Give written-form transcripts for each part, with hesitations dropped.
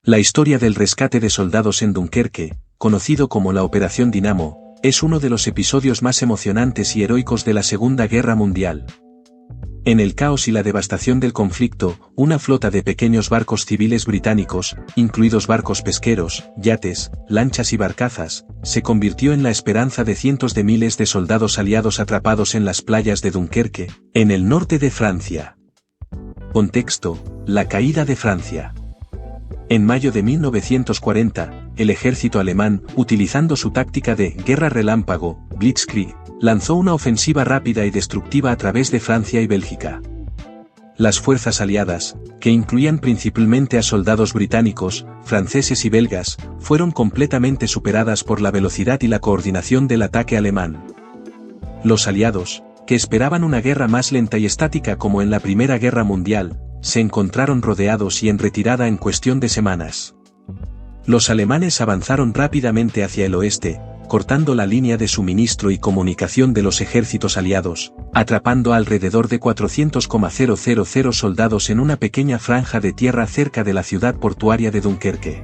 La historia del rescate de soldados en Dunkerque, conocido como la Operación Dinamo, es uno de los episodios más emocionantes y heroicos de la Segunda Guerra Mundial. En el caos y la devastación del conflicto, una flota de pequeños barcos civiles británicos, incluidos barcos pesqueros, yates, lanchas y barcazas, se convirtió en la esperanza de cientos de miles de soldados aliados atrapados en las playas de Dunkerque, en el norte de Francia. Contexto: la caída de Francia. En mayo de 1940, el ejército alemán, utilizando su táctica de guerra relámpago, Blitzkrieg, lanzó una ofensiva rápida y destructiva a través de Francia y Bélgica. Las fuerzas aliadas, que incluían principalmente a soldados británicos, franceses y belgas, fueron completamente superadas por la velocidad y la coordinación del ataque alemán. Los aliados, que esperaban una guerra más lenta y estática como en la Primera Guerra Mundial, se encontraron rodeados y en retirada en cuestión de semanas. Los alemanes avanzaron rápidamente hacia el oeste, cortando la línea de suministro y comunicación de los ejércitos aliados, atrapando alrededor de 400,000 soldados en una pequeña franja de tierra cerca de la ciudad portuaria de Dunkerque.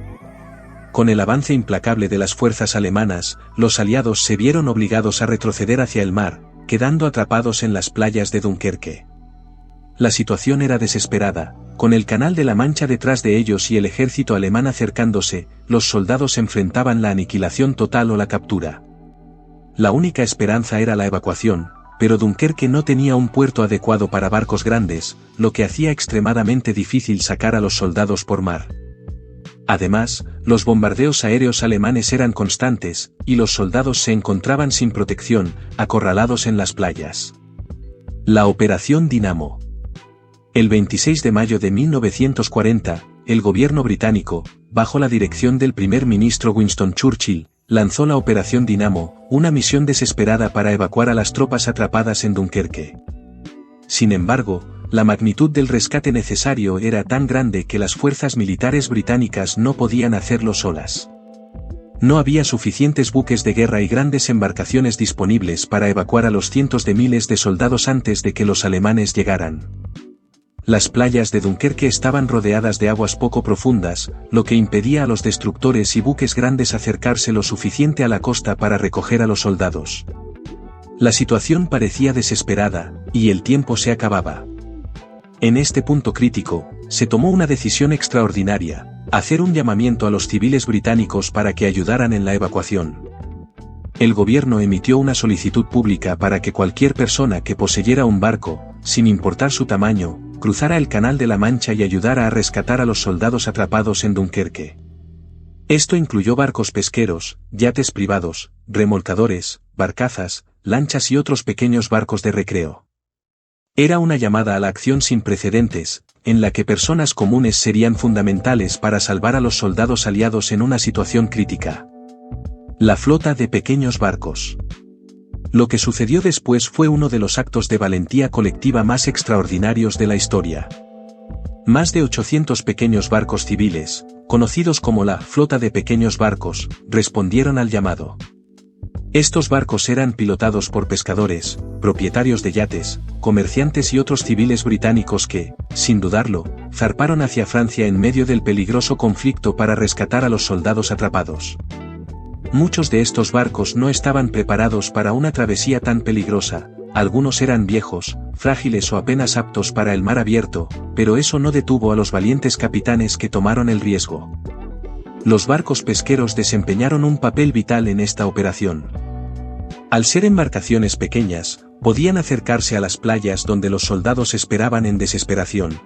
Con el avance implacable de las fuerzas alemanas, los aliados se vieron obligados a retroceder hacia el mar, quedando atrapados en las playas de Dunkerque. La situación era desesperada, con el Canal de la Mancha detrás de ellos y el ejército alemán acercándose, los soldados enfrentaban la aniquilación total o la captura. La única esperanza era la evacuación, pero Dunkerque no tenía un puerto adecuado para barcos grandes, lo que hacía extremadamente difícil sacar a los soldados por mar. Además, los bombardeos aéreos alemanes eran constantes, y los soldados se encontraban sin protección, acorralados en las playas. La Operación Dinamo. El 26 de mayo de 1940, el gobierno británico, bajo la dirección del primer ministro Winston Churchill, lanzó la Operación Dinamo, una misión desesperada para evacuar a las tropas atrapadas en Dunkerque. Sin embargo, la magnitud del rescate necesario era tan grande que las fuerzas militares británicas no podían hacerlo solas. No había suficientes buques de guerra y grandes embarcaciones disponibles para evacuar a los cientos de miles de soldados antes de que los alemanes llegaran. Las playas de Dunkerque estaban rodeadas de aguas poco profundas, lo que impedía a los destructores y buques grandes acercarse lo suficiente a la costa para recoger a los soldados. La situación parecía desesperada, y el tiempo se acababa. En este punto crítico, se tomó una decisión extraordinaria: hacer un llamamiento a los civiles británicos para que ayudaran en la evacuación. El gobierno emitió una solicitud pública para que cualquier persona que poseyera un barco, sin importar su tamaño, cruzara el Canal de la Mancha y ayudara a rescatar a los soldados atrapados en Dunkerque. Esto incluyó barcos pesqueros, yates privados, remolcadores, barcazas, lanchas y otros pequeños barcos de recreo. Era una llamada a la acción sin precedentes, en la que personas comunes serían fundamentales para salvar a los soldados aliados en una situación crítica. La flota de pequeños barcos. Lo que sucedió después fue uno de los actos de valentía colectiva más extraordinarios de la historia. Más de 800 pequeños barcos civiles, conocidos como la flota de pequeños barcos, respondieron al llamado. Estos barcos eran pilotados por pescadores, propietarios de yates, comerciantes y otros civiles británicos que, sin dudarlo, zarparon hacia Francia en medio del peligroso conflicto para rescatar a los soldados atrapados. Muchos de estos barcos no estaban preparados para una travesía tan peligrosa, algunos eran viejos, frágiles o apenas aptos para el mar abierto, pero eso no detuvo a los valientes capitanes que tomaron el riesgo. Los barcos pesqueros desempeñaron un papel vital en esta operación. Al ser embarcaciones pequeñas, podían acercarse a las playas donde los soldados esperaban en desesperación.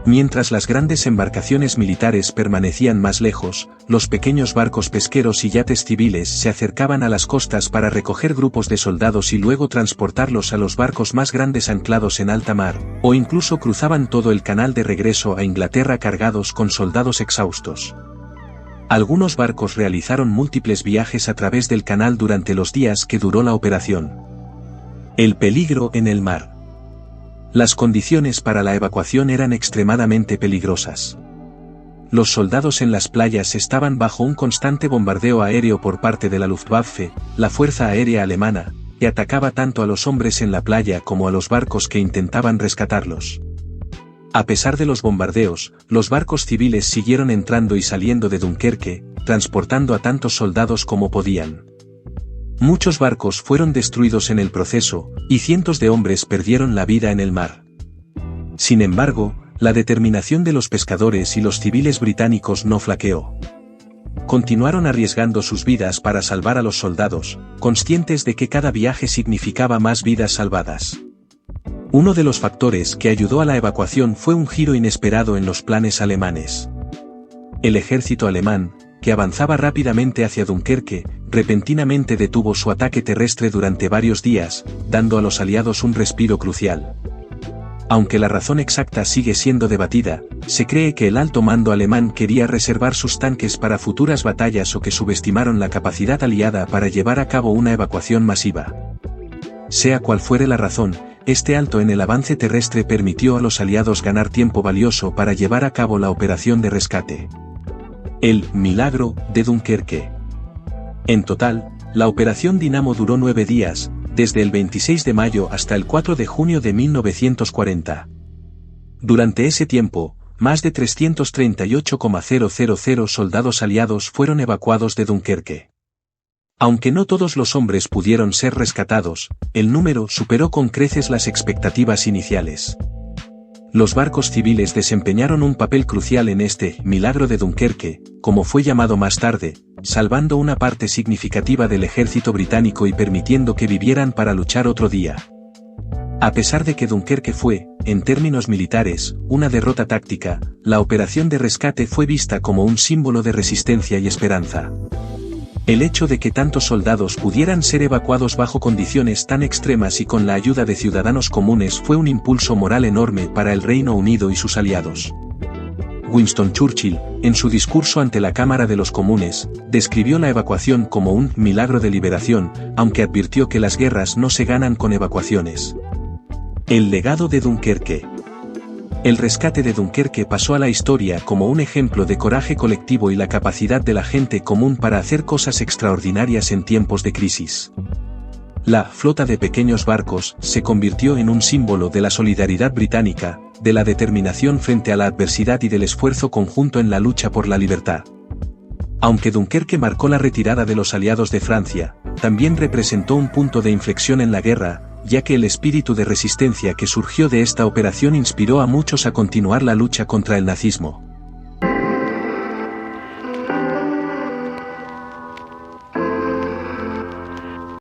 Mientras las grandes embarcaciones militares permanecían más lejos, los pequeños barcos pesqueros y yates civiles se acercaban a las costas para recoger grupos de soldados y luego transportarlos a los barcos más grandes anclados en alta mar, o incluso cruzaban todo el canal de regreso a Inglaterra cargados con soldados exhaustos. Algunos barcos realizaron múltiples viajes a través del canal durante los días que duró la operación. El peligro en el mar. Las condiciones para la evacuación eran extremadamente peligrosas. Los soldados en las playas estaban bajo un constante bombardeo aéreo por parte de la Luftwaffe, la Fuerza Aérea Alemana, que atacaba tanto a los hombres en la playa como a los barcos que intentaban rescatarlos. A pesar de los bombardeos, los barcos civiles siguieron entrando y saliendo de Dunkerque, transportando a tantos soldados como podían. Muchos barcos fueron destruidos en el proceso, y cientos de hombres perdieron la vida en el mar. Sin embargo, la determinación de los pescadores y los civiles británicos no flaqueó. Continuaron arriesgando sus vidas para salvar a los soldados, conscientes de que cada viaje significaba más vidas salvadas. Uno de los factores que ayudó a la evacuación fue un giro inesperado en los planes alemanes. El ejército alemán, que avanzaba rápidamente hacia Dunkerque, repentinamente detuvo su ataque terrestre durante varios días, dando a los aliados un respiro crucial. Aunque la razón exacta sigue siendo debatida, se cree que el alto mando alemán quería reservar sus tanques para futuras batallas o que subestimaron la capacidad aliada para llevar a cabo una evacuación masiva. Sea cual fuere la razón, este alto en el avance terrestre permitió a los aliados ganar tiempo valioso para llevar a cabo la operación de rescate. El milagro de Dunkerque. En total, la operación Dinamo duró 9 días, desde el 26 de mayo hasta el 4 de junio de 1940. Durante ese tiempo, más de 338,000 soldados aliados fueron evacuados de Dunkerque. Aunque no todos los hombres pudieron ser rescatados, el número superó con creces las expectativas iniciales. Los barcos civiles desempeñaron un papel crucial en este milagro de Dunkerque, como fue llamado más tarde, salvando una parte significativa del ejército británico y permitiendo que vivieran para luchar otro día. A pesar de que Dunkerque fue, en términos militares, una derrota táctica, la operación de rescate fue vista como un símbolo de resistencia y esperanza. El hecho de que tantos soldados pudieran ser evacuados bajo condiciones tan extremas y con la ayuda de ciudadanos comunes fue un impulso moral enorme para el Reino Unido y sus aliados. Winston Churchill, en su discurso ante la Cámara de los Comunes, describió la evacuación como un milagro de liberación, aunque advirtió que las guerras no se ganan con evacuaciones. El legado de Dunkerque. El rescate de Dunkerque pasó a la historia como un ejemplo de coraje colectivo y la capacidad de la gente común para hacer cosas extraordinarias en tiempos de crisis. La flota de pequeños barcos se convirtió en un símbolo de la solidaridad británica, de la determinación frente a la adversidad y del esfuerzo conjunto en la lucha por la libertad. Aunque Dunkerque marcó la retirada de los aliados de Francia, también representó un punto de inflexión en la guerra, ya que el espíritu de resistencia que surgió de esta operación inspiró a muchos a continuar la lucha contra el nazismo.